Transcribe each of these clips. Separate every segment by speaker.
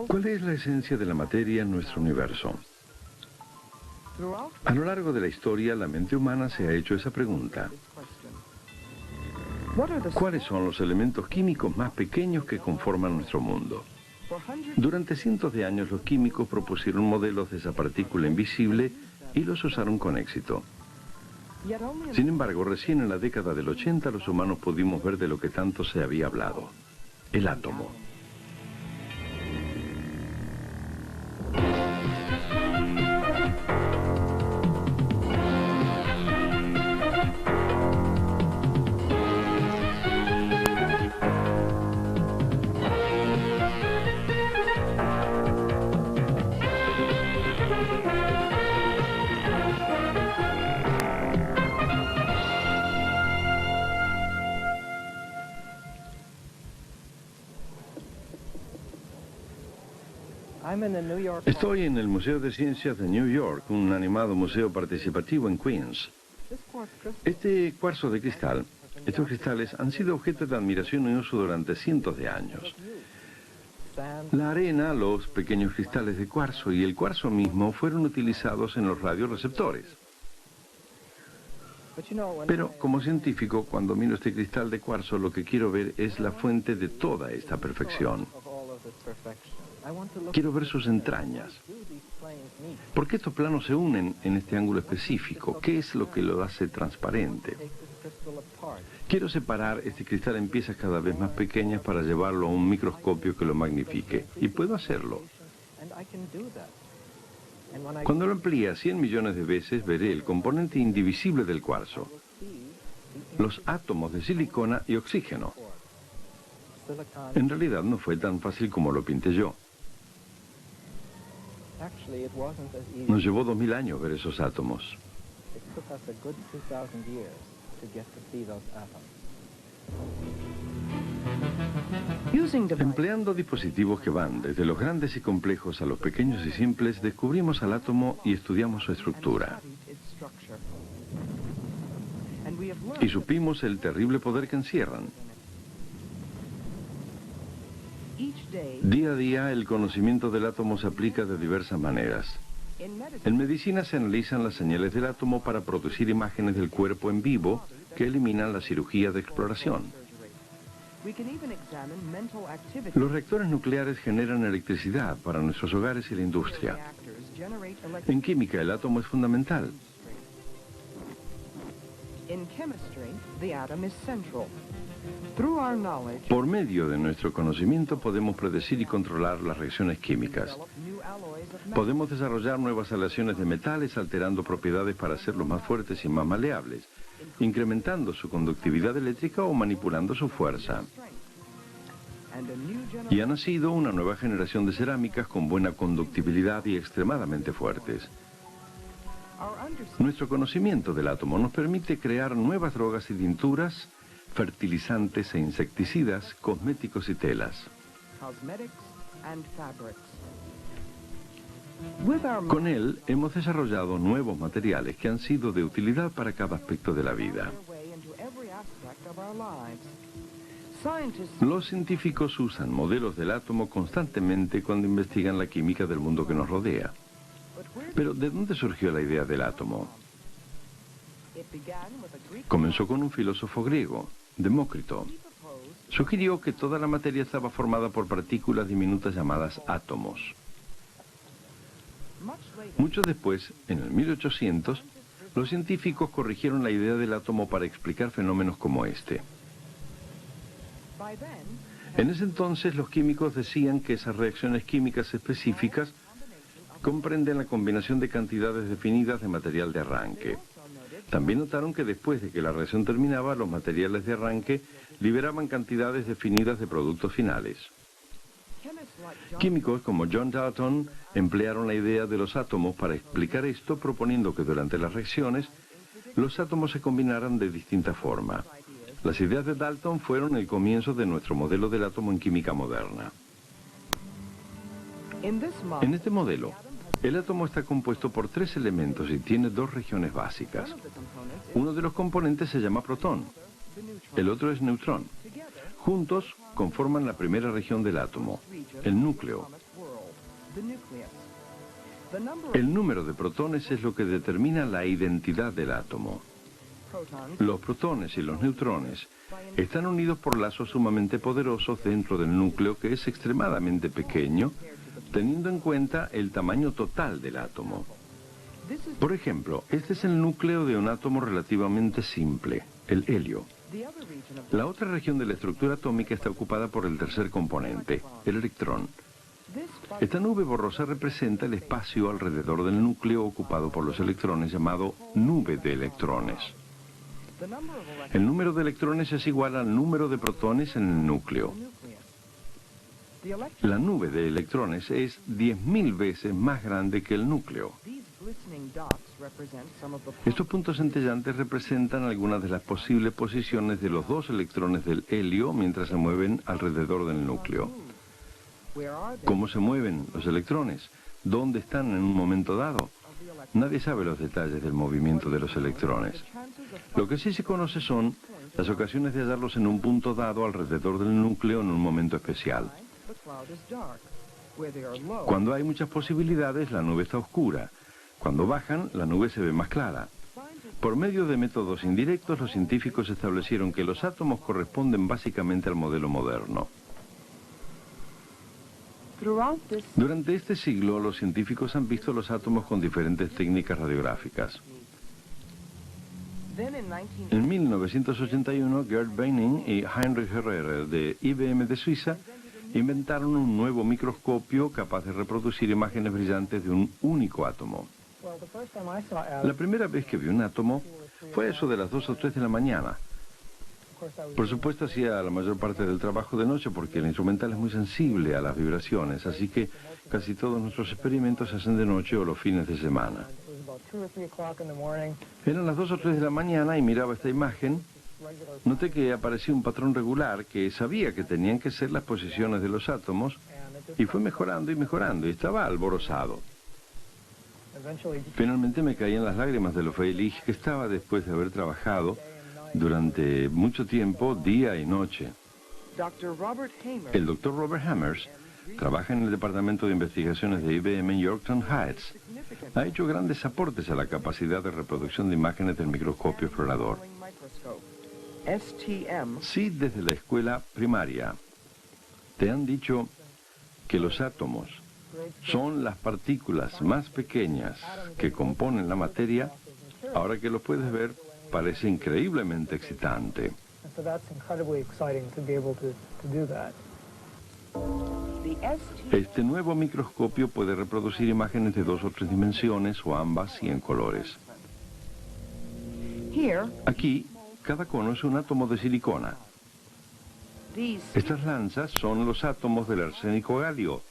Speaker 1: ¿Cuál es la esencia de la materia en nuestro universo? A lo largo de la historia, la mente humana se ha hecho esa pregunta. ¿Cuáles son los elementos químicos más pequeños que conforman nuestro mundo? Durante cientos de años los químicos propusieron modelos de esa partícula invisible y los usaron con éxito. Sin embargo, recién en la década del 80 los humanos pudimos ver de lo que tanto se había hablado: el átomo. Estoy en el Museo de Ciencias de New York, un animado museo participativo en Queens. Este cuarzo de cristal, estos cristales han sido objeto de admiración y uso durante cientos de años. La arena, los pequeños cristales de cuarzo y el cuarzo mismo fueron utilizados en los radioreceptores. Pero como científico, cuando miro este cristal de cuarzo, lo que quiero ver es la fuente de toda esta perfección. Quiero ver sus entrañas. ¿Por qué estos planos se unen en este ángulo específico? ¿Qué es lo que lo hace transparente? Quiero separar este cristal en piezas cada vez más pequeñas para llevarlo a un microscopio que lo magnifique. Y puedo hacerlo. Cuando lo amplíe a 100 millones de veces, veré el componente indivisible del cuarzo: los átomos de silicona y oxígeno. En realidad no fue tan fácil como lo pinté yo. Nos llevó 2000 años ver esos átomos. Empleando dispositivos que van desde los grandes y complejos a los pequeños y simples, descubrimos al átomo y estudiamos su estructura. Y supimos el terrible poder que encierran. Día a día, el conocimiento del átomo se aplica de diversas maneras. En medicina se analizan las señales del átomo para producir imágenes del cuerpo en vivo que eliminan la cirugía de exploración. Los reactores nucleares generan electricidad para nuestros hogares y la industria. En química, el átomo es fundamental. Por medio de nuestro conocimiento podemos predecir y controlar las reacciones químicas. Podemos desarrollar nuevas aleaciones de metales alterando propiedades para hacerlos más fuertes y más maleables, incrementando su conductividad eléctrica o manipulando su fuerza. Y ha nacido una nueva generación de cerámicas con buena conductibilidad y extremadamente fuertes. Nuestro conocimiento del átomo nos permite crear nuevas drogas y tinturas, fertilizantes e insecticidas, cosméticos y telas. Con él hemos desarrollado nuevos materiales que han sido de utilidad para cada aspecto de la vida. Los científicos usan modelos del átomo constantemente cuando investigan la química del mundo que nos rodea. Pero ¿de dónde surgió la idea del átomo? Comenzó con un filósofo griego, Demócrito. Sugirió que toda la materia estaba formada por partículas diminutas llamadas átomos. Mucho después, en el 1800, los científicos corrigieron la idea del átomo para explicar fenómenos como este. En ese entonces, los químicos decían que esas reacciones químicas específicas comprenden la combinación de cantidades definidas de material de arranque. También notaron que después de que la reacción terminaba, los materiales de arranque liberaban cantidades definidas de productos finales. Químicos como John Dalton emplearon la idea de los átomos para explicar esto, proponiendo que durante las reacciones los átomos se combinaran de distinta forma. Las ideas de Dalton fueron el comienzo de nuestro modelo del átomo en química moderna. En este modelo, el átomo está compuesto por 3 elementos y tiene 2 regiones básicas. Uno de los componentes se llama protón, el otro es neutrón. Juntos conforman la primera región del átomo, el núcleo. El número de protones es lo que determina la identidad del átomo. Los protones y los neutrones están unidos por lazos sumamente poderosos dentro del núcleo, que es extremadamente pequeño, teniendo en cuenta el tamaño total del átomo. Por ejemplo, este es el núcleo de un átomo relativamente simple, el helio. La otra región de la estructura atómica está ocupada por el tercer componente, el electrón. Esta nube borrosa representa el espacio alrededor del núcleo ocupado por los electrones, llamado nube de electrones. El número de electrones es igual al número de protones en el núcleo. La nube de electrones es 10.000 veces más grande que el núcleo. Estos puntos centellantes representan algunas de las posibles posiciones de los dos electrones del helio mientras se mueven alrededor del núcleo. ¿Cómo se mueven los electrones? ¿Dónde están en un momento dado? Nadie sabe los detalles del movimiento de los electrones. Lo que sí se conoce son las ocasiones de hallarlos en un punto dado alrededor del núcleo en un momento especial. Cuando hay muchas posibilidades, la nube está oscura. Cuando bajan, la nube se ve más clara. Por medio de métodos indirectos, los científicos establecieron que los átomos corresponden básicamente al modelo moderno. Durante este siglo, los científicos han visto los átomos con diferentes técnicas radiográficas. En 1981, Gerd Beining y Heinrich Herrera de IBM de Suiza inventaron un nuevo microscopio capaz de reproducir imágenes brillantes de un único átomo. La primera vez que vi un átomo fue a eso de las 2 o 3 de la mañana. Por supuesto, hacía la mayor parte del trabajo de noche porque el instrumental es muy sensible a las vibraciones, así que casi todos nuestros experimentos se hacen de noche o los fines de semana. Eran las 2 o 3 de la mañana y miraba esta imagen. Noté que aparecía un patrón regular que sabía que tenían que ser las posiciones de los átomos y fue mejorando y estaba alborozado. Finalmente me caían las lágrimas de lo feliz que estaba después de haber trabajado durante mucho tiempo, día y noche. El Dr. Robert Hammers trabaja en el Departamento de Investigaciones de IBM en Yorktown Heights. Ha hecho grandes aportes a la capacidad de reproducción de imágenes del microscopio explorador. Si desde la escuela primaria te han dicho que los átomos son las partículas más pequeñas que componen la materia, ahora que los puedes ver, parece increíblemente excitante. Este nuevo microscopio puede reproducir imágenes de 2 o 3 dimensiones o ambas y en colores. Aquí, cada cono es un átomo de silicona. Estas lanzas son los átomos del arsénico galio,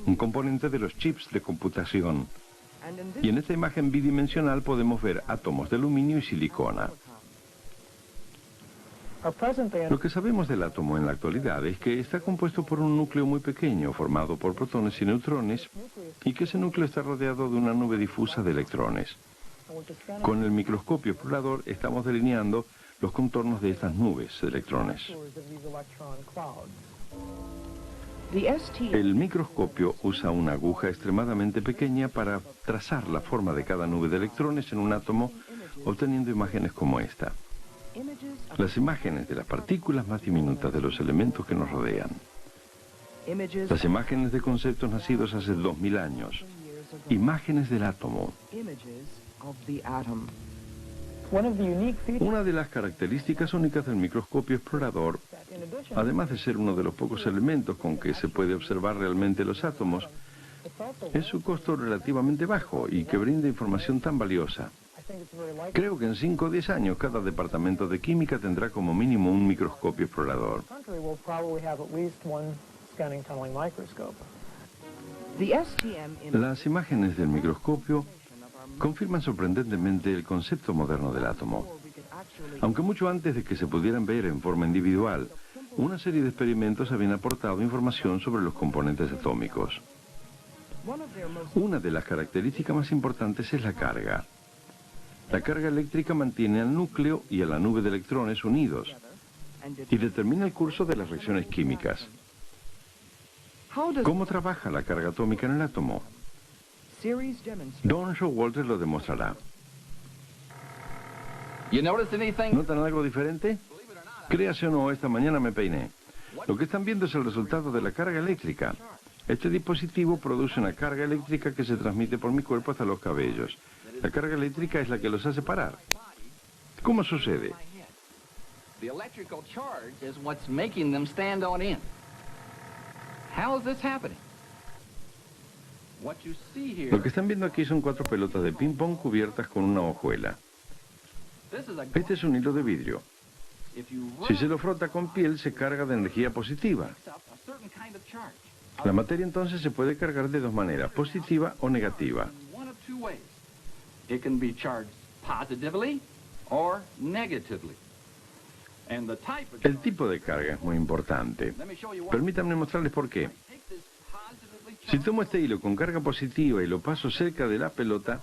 Speaker 1: un componente de los chips de computación. Y en esta imagen bidimensional podemos ver átomos de aluminio y silicona. Lo que sabemos del átomo en la actualidad es que está compuesto por un núcleo muy pequeño, formado por protones y neutrones, y que ese núcleo está rodeado de una nube difusa de electrones. Con el microscopio explorador estamos delineando los contornos de estas nubes de electrones. El microscopio usa una aguja extremadamente pequeña para trazar la forma de cada nube de electrones en un átomo, obteniendo imágenes como esta. Las imágenes de las partículas más diminutas de los elementos que nos rodean. Las imágenes de conceptos nacidos hace 2000 años. Imágenes del átomo. Una de las características únicas del microscopio explorador, además de ser uno de los pocos elementos con que se puede observar realmente los átomos, es su costo relativamente bajo y que brinda información tan valiosa. Creo que en 5 o 10 años cada departamento de química tendrá como mínimo un microscopio explorador. Las imágenes del microscopio confirman sorprendentemente el concepto moderno del átomo. Aunque mucho antes de que se pudieran ver en forma individual, una serie de experimentos habían aportado información sobre los componentes atómicos. Una de las características más importantes es la carga. La carga eléctrica mantiene al núcleo y a la nube de electrones unidos. y determina el curso de las reacciones químicas. ¿Cómo trabaja la carga atómica en el átomo? Don Showalter lo demostrará. ¿Notan algo diferente? Créase o no, esta mañana me peiné. Lo que están viendo es el resultado de la carga eléctrica. Este dispositivo produce una carga eléctrica que se transmite por mi cuerpo hasta los cabellos. La carga eléctrica es la que los hace parar. ¿Cómo sucede? Lo que están viendo aquí son 4 pelotas de ping-pong cubiertas con una hojuela. Este es un hilo de vidrio. Si se lo frota con piel, se carga de energía positiva. La materia entonces se puede cargar de 2 maneras, positiva o negativa. El tipo de carga es muy importante. Permítanme mostrarles por qué. Si tomo este hilo con carga positiva y lo paso cerca de la pelota,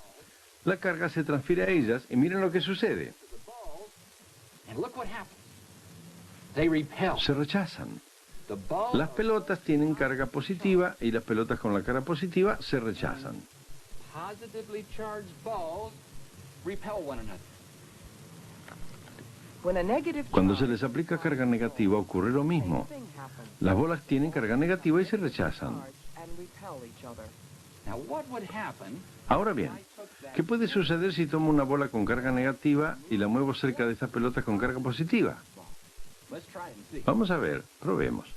Speaker 1: la carga se transfiere a ellas y miren lo que sucede. Se rechazan. Las pelotas tienen carga positiva y las pelotas con la carga positiva se rechazan. Cuando se les aplica carga negativa ocurre lo mismo. Las bolas tienen carga negativa y se rechazan. Ahora bien, ¿qué puede suceder si tomo una bola con carga negativa y la muevo cerca de estas pelotas con carga positiva? Vamos a ver, probemos.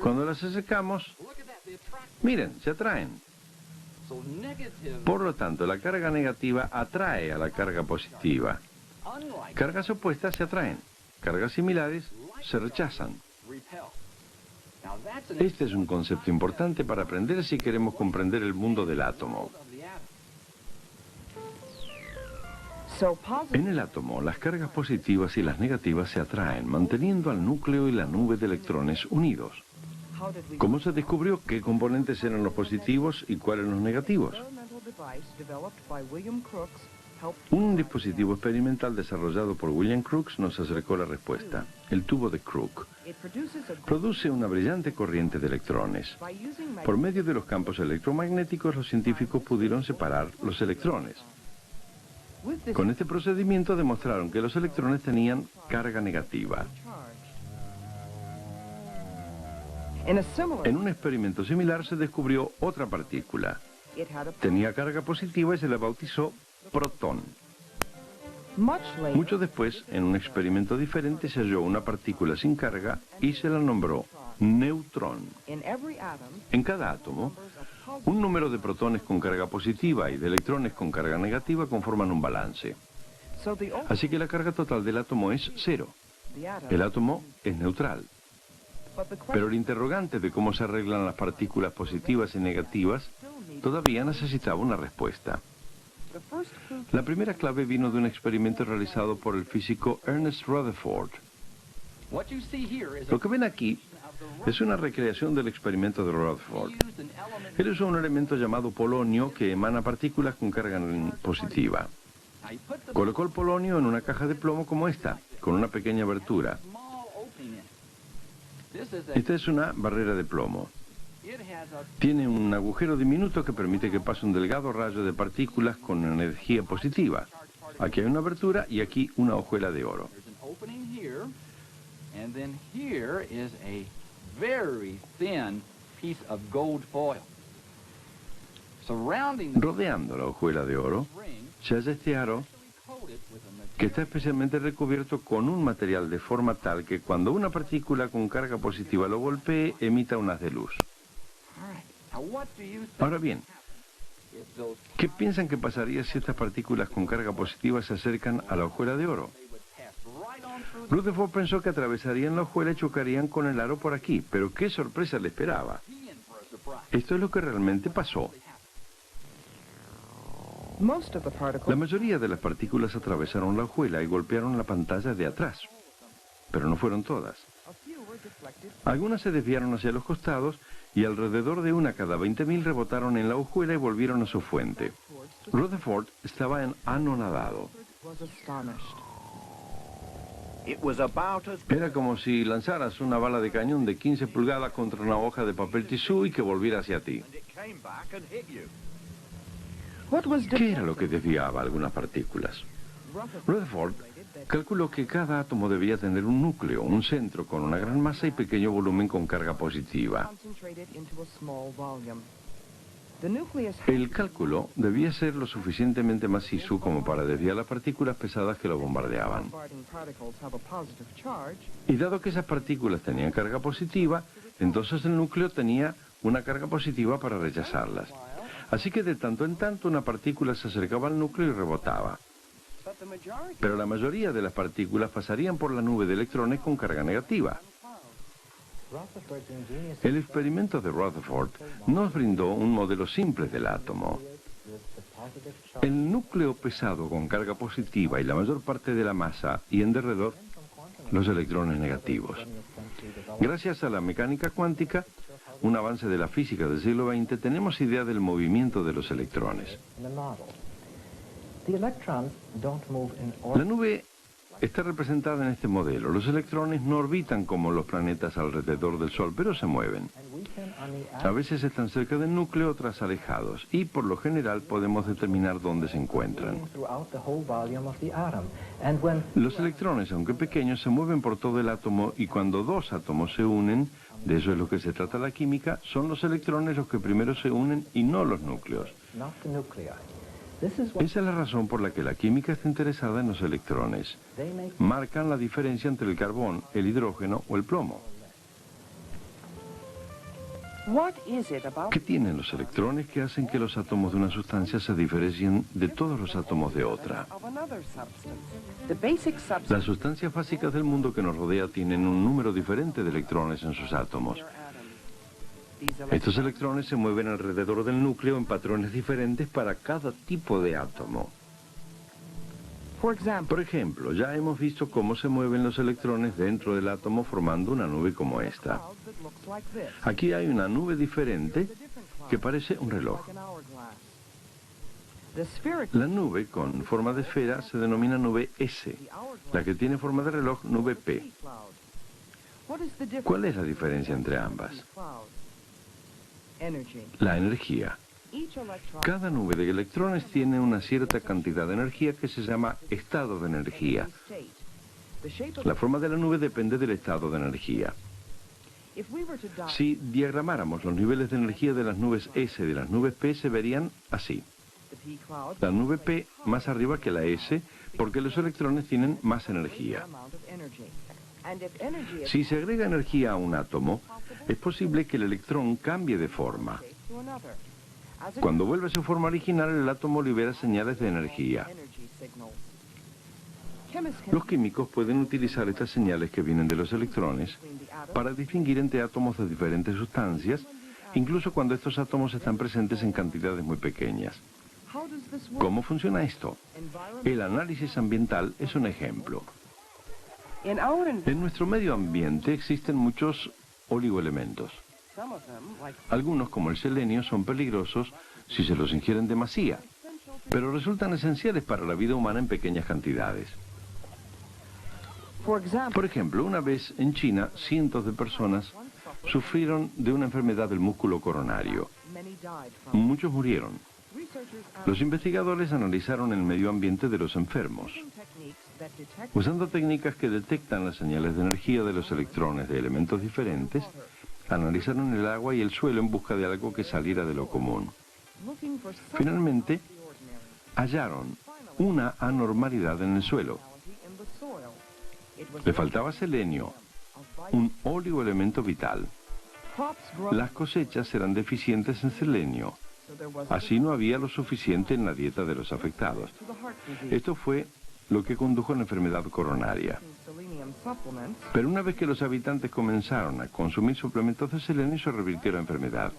Speaker 1: Cuando las acercamos, miren, se atraen. Por lo tanto, la carga negativa atrae a la carga positiva. Cargas opuestas se atraen. Cargas similares se rechazan. Este es un concepto importante para aprender si queremos comprender el mundo del átomo. En el átomo, las cargas positivas y las negativas se atraen, manteniendo al núcleo y la nube de electrones unidos. ¿Cómo se descubrió qué componentes eran los positivos y cuáles los negativos? Un dispositivo experimental desarrollado por William Crookes nos acercó la respuesta. El tubo de Crookes produce una brillante corriente de electrones. Por medio de los campos electromagnéticos, los científicos pudieron separar los electrones. Con este procedimiento demostraron que los electrones tenían carga negativa. En un experimento similar se descubrió otra partícula. Tenía carga positiva y se la bautizó protón. Mucho después, en un experimento diferente, se halló una partícula sin carga y se la nombró neutrón. En cada átomo, un número de protones con carga positiva y de electrones con carga negativa conforman un balance. Así que la carga total del átomo es 0. El átomo es neutral. Pero el interrogante de cómo se arreglan las partículas positivas y negativas todavía necesitaba una respuesta. La primera clave vino de un experimento realizado por el físico Ernest Rutherford. Lo que ven aquí es una recreación del experimento de Rutherford. Él usó un elemento llamado polonio que emana partículas con carga positiva. Colocó el polonio en una caja de plomo como esta, con una pequeña abertura. Esta es una barrera de plomo. Tiene un agujero diminuto que permite que pase un delgado rayo de partículas con energía positiva. Aquí hay una abertura y aquí una hojuela de oro. Rodeando la hojuela de oro, se halla este aro que está especialmente recubierto con un material de forma tal que cuando una partícula con carga positiva lo golpee, emita un haz de luz. Ahora bien, ¿qué piensan que pasaría si estas partículas con carga positiva se acercan a la hojuela de oro? Rutherford pensó que atravesarían la hojuela y chocarían con el aro por aquí, pero qué sorpresa le esperaba. Esto es lo que realmente pasó. La mayoría de las partículas atravesaron la hojuela y golpearon la pantalla de atrás, pero no fueron todas. Algunas se desviaron hacia los costados y alrededor de una cada 20.000 rebotaron en la hojuela y volvieron a su fuente. Rutherford estaba anonadado. Era como si lanzaras una bala de cañón de 15 pulgadas contra una hoja de papel tisú y que volviera hacia ti. ¿Qué era lo que desviaba algunas partículas? Rutherford calculó que cada átomo debía tener un núcleo, un centro con una gran masa y pequeño volumen con carga positiva. El cálculo debía ser lo suficientemente macizo como para desviar las partículas pesadas que lo bombardeaban. Y dado que esas partículas tenían carga positiva, entonces el núcleo tenía una carga positiva para rechazarlas. Así que de tanto en tanto una partícula se acercaba al núcleo y rebotaba. Pero la mayoría de las partículas pasarían por la nube de electrones con carga negativa. El experimento de Rutherford nos brindó un modelo simple del átomo. El núcleo pesado con carga positiva y la mayor parte de la masa y en derredor los electrones negativos. Gracias a la mecánica cuántica, un avance de la física del siglo XX, tenemos idea del movimiento de los electrones. La nube está representada en este modelo. Los electrones no orbitan como los planetas alrededor del Sol, pero se mueven. A veces están cerca del núcleo, otras alejados, y por lo general podemos determinar dónde se encuentran. Los electrones, aunque pequeños, se mueven por todo el átomo y cuando dos átomos se unen, de eso es lo que se trata la química, son los electrones los que primero se unen y no los núcleos. Esa es la razón por la que la química está interesada en los electrones. Marcan la diferencia entre el carbón, el hidrógeno o el plomo. ¿Qué tienen los electrones que hacen que los átomos de una sustancia se diferencien de todos los átomos de otra? Las sustancias básicas del mundo que nos rodea tienen un número diferente de electrones en sus átomos. Estos electrones se mueven alrededor del núcleo en patrones diferentes para cada tipo de átomo. Por ejemplo, ya hemos visto cómo se mueven los electrones dentro del átomo formando una nube como esta. Aquí hay una nube diferente que parece un reloj. La nube con forma de esfera se denomina nube S, la que tiene forma de reloj nube P. ¿Cuál es la diferencia entre ambas? La energía. Cada nube de electrones tiene una cierta cantidad de energía que se llama estado de energía. La forma de la nube depende del estado de energía. Si diagramáramos los niveles de energía de las nubes S y de las nubes P, se verían así. La nube P más arriba que la S, porque los electrones tienen más energía. Si se agrega energía a un átomo, es posible que el electrón cambie de forma. Cuando vuelve a su forma original, el átomo libera señales de energía. Los químicos pueden utilizar estas señales que vienen de los electrones para distinguir entre átomos de diferentes sustancias, incluso cuando estos átomos están presentes en cantidades muy pequeñas. ¿Cómo funciona esto? El análisis ambiental es un ejemplo. En nuestro medio ambiente existen muchos oligoelementos. Algunos, como el selenio, son peligrosos si se los ingieren en demasía, pero resultan esenciales para la vida humana en pequeñas cantidades. Por ejemplo, una vez en China, cientos de personas sufrieron de una enfermedad del músculo coronario. Muchos murieron. Los investigadores analizaron el medio ambiente de los enfermos. Usando técnicas que detectan las señales de energía de los electrones de elementos diferentes, analizaron el agua y el suelo en busca de algo que saliera de lo común. Finalmente, hallaron una anormalidad en el suelo. Le faltaba selenio, un oligoelemento vital. Las cosechas eran deficientes en selenio. Así no había lo suficiente en la dieta de los afectados. Esto fue lo que condujo a la enfermedad coronaria. Pero una vez que los habitantes comenzaron a consumir suplementos de selenio, se revirtió la enfermedad.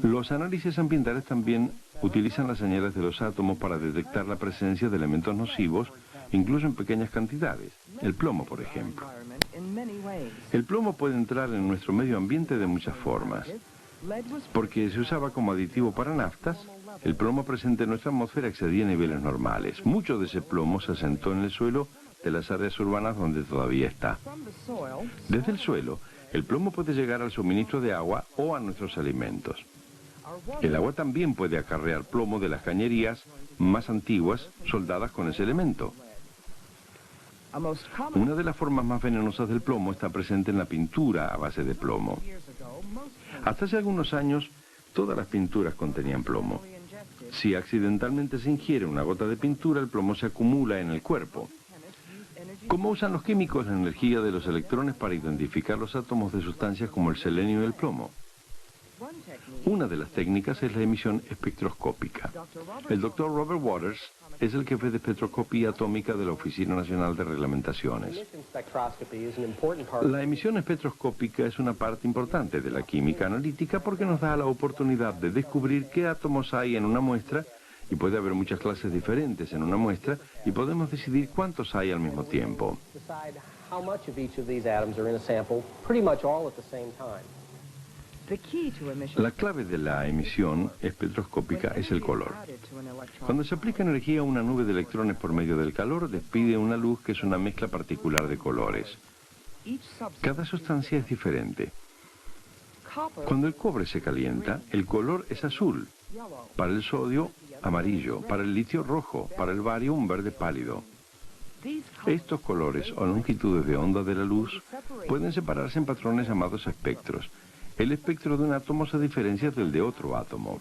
Speaker 1: Los análisis ambientales también utilizan las señales de los átomos para detectar la presencia de elementos nocivos, incluso en pequeñas cantidades. El plomo, por ejemplo. El plomo puede entrar en nuestro medio ambiente de muchas formas. Porque se usaba como aditivo para naftas, el plomo presente en nuestra atmósfera excedía niveles normales. Mucho de ese plomo se asentó en el suelo de las áreas urbanas donde todavía está. Desde el suelo, el plomo puede llegar al suministro de agua o a nuestros alimentos. El agua también puede acarrear plomo de las cañerías más antiguas soldadas con ese elemento. Una de las formas más venenosas del plomo está presente en la pintura a base de plomo. Hasta hace algunos años, todas las pinturas contenían plomo. Si accidentalmente se ingiere una gota de pintura, el plomo se acumula en el cuerpo. ¿Cómo usan los químicos la energía de los electrones para identificar los átomos de sustancias como el selenio y el plomo? Una de las técnicas es la emisión espectroscópica. El Dr. Robert Waters es el jefe de espectroscopía atómica de la Oficina Nacional de Reglamentaciones. La emisión espectroscópica es una parte importante de la química analítica porque nos da la oportunidad de descubrir qué átomos hay en una muestra, y puede haber muchas clases diferentes en una muestra, y podemos decidir cuántos hay al mismo tiempo. La clave de la emisión espectroscópica es el color. Cuando se aplica energía a una nube de electrones por medio del calor, despide una luz que es una mezcla particular de colores. Cada sustancia es diferente. Cuando el cobre se calienta, el color es azul. Para el sodio, amarillo. Para el litio, rojo. Para el bario, un verde pálido. Estos colores o longitudes de onda de la luz pueden separarse en patrones llamados espectros. El espectro de un átomo se diferencia del de otro átomo.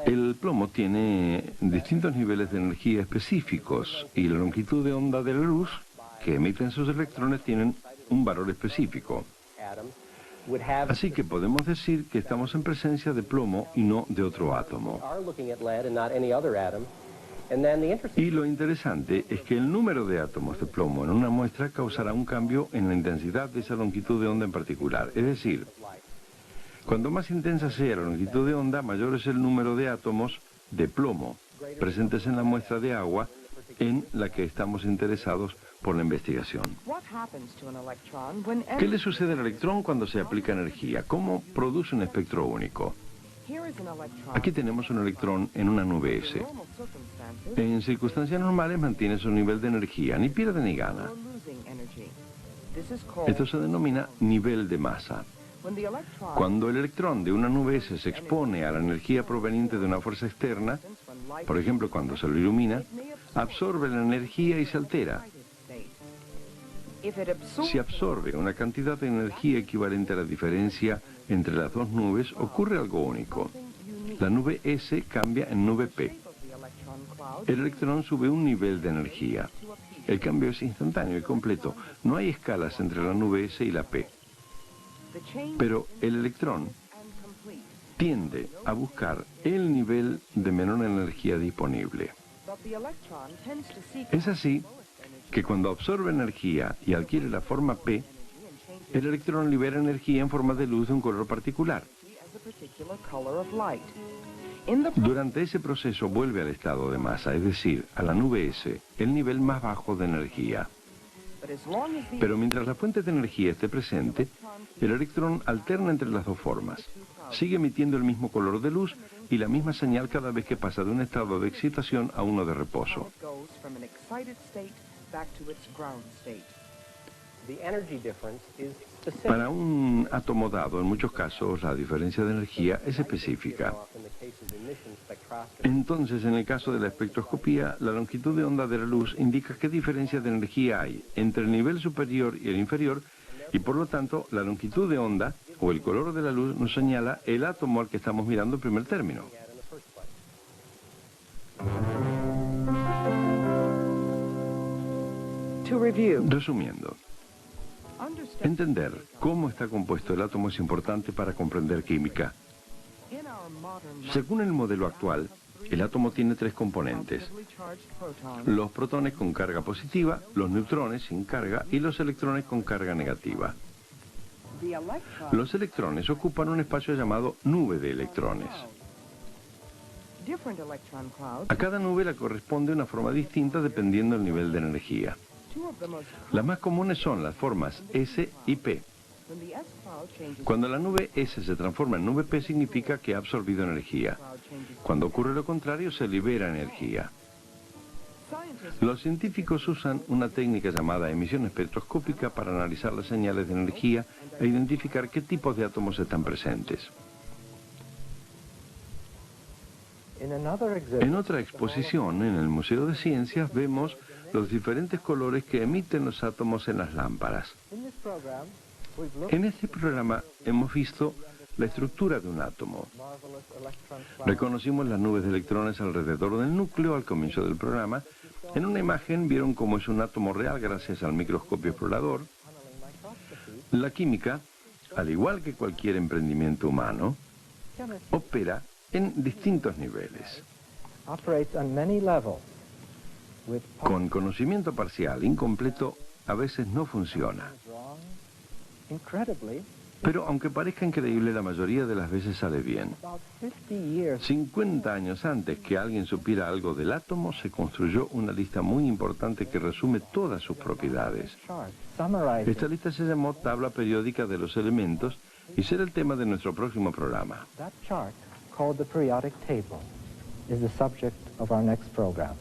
Speaker 1: El plomo tiene distintos niveles de energía específicos y la longitud de onda de la luz que emiten sus electrones tienen un valor específico. Así que podemos decir que estamos en presencia de plomo y no de otro átomo. Y lo interesante es que el número de átomos de plomo en una muestra causará un cambio en la intensidad de esa longitud de onda en particular. Es decir, cuando más intensa sea la longitud de onda, mayor es el número de átomos de plomo presentes en la muestra de agua en la que estamos interesados por la investigación. ¿Qué le sucede al electrón cuando se aplica energía? ¿Cómo produce un espectro único? Aquí tenemos un electrón en una nube S. En circunstancias normales mantiene su nivel de energía, ni pierde ni gana. Esto se denomina nivel de masa. Cuando el electrón de una nube S se expone a la energía proveniente de una fuerza externa, por ejemplo cuando se lo ilumina, absorbe la energía y se altera. Si absorbe una cantidad de energía equivalente a la diferencia entre las dos nubes, ocurre algo único. La nube S cambia en nube P. El electrón sube un nivel de energía. El cambio es instantáneo y completo. No hay escalas entre la nube S y la P. Pero el electrón tiende a buscar el nivel de menor energía disponible. Es así que cuando absorbe energía y adquiere la forma P, el electrón libera energía en forma de luz de un color particular. Durante ese proceso vuelve al estado de masa, es decir, a la nube S, el nivel más bajo de energía. Pero mientras la fuente de energía esté presente, el electrón alterna entre las dos formas. Sigue emitiendo el mismo color de luz y la misma señal cada vez que pasa de un estado de excitación a uno de reposo. Para un átomo dado, en muchos casos, la diferencia de energía es específica. Entonces, en el caso de la espectroscopía, la longitud de onda de la luz indica qué diferencia de energía hay entre el nivel superior y el inferior, y por lo tanto, la longitud de onda, o el color de la luz, nos señala el átomo al que estamos mirando en primer término. Resumiendo, entender cómo está compuesto el átomo es importante para comprender química. Según el modelo actual, el átomo tiene tres componentes: los protones con carga positiva, los neutrones sin carga y los electrones con carga negativa. Los electrones ocupan un espacio llamado nube de electrones. A cada nube le corresponde una forma distinta dependiendo del nivel de energía. Las más comunes son las formas S y P. Cuando la nube S se transforma en nube P significa que ha absorbido energía. Cuando ocurre lo contrario, se libera energía. Los científicos usan una técnica llamada emisión espectroscópica para analizar las señales de energía e identificar qué tipos de átomos están presentes. En otra exposición, en el Museo de Ciencias, vemos los diferentes colores que emiten los átomos en las lámparas. En este programa hemos visto la estructura de un átomo. Reconocimos las nubes de electrones alrededor del núcleo al comienzo del programa. En una imagen vieron cómo es un átomo real gracias al microscopio explorador. La química, al igual que cualquier emprendimiento humano, opera en distintos niveles. Con conocimiento parcial, incompleto, a veces no funciona. Pero aunque parezca increíble, la mayoría de las veces sale bien. 50 años antes que alguien supiera algo del átomo, se construyó una lista muy importante que resume todas sus propiedades. Esta lista se llamó Tabla Periódica de los Elementos y será el tema de nuestro próximo programa.
Speaker 2: Called the periodic table is the subject of our next program.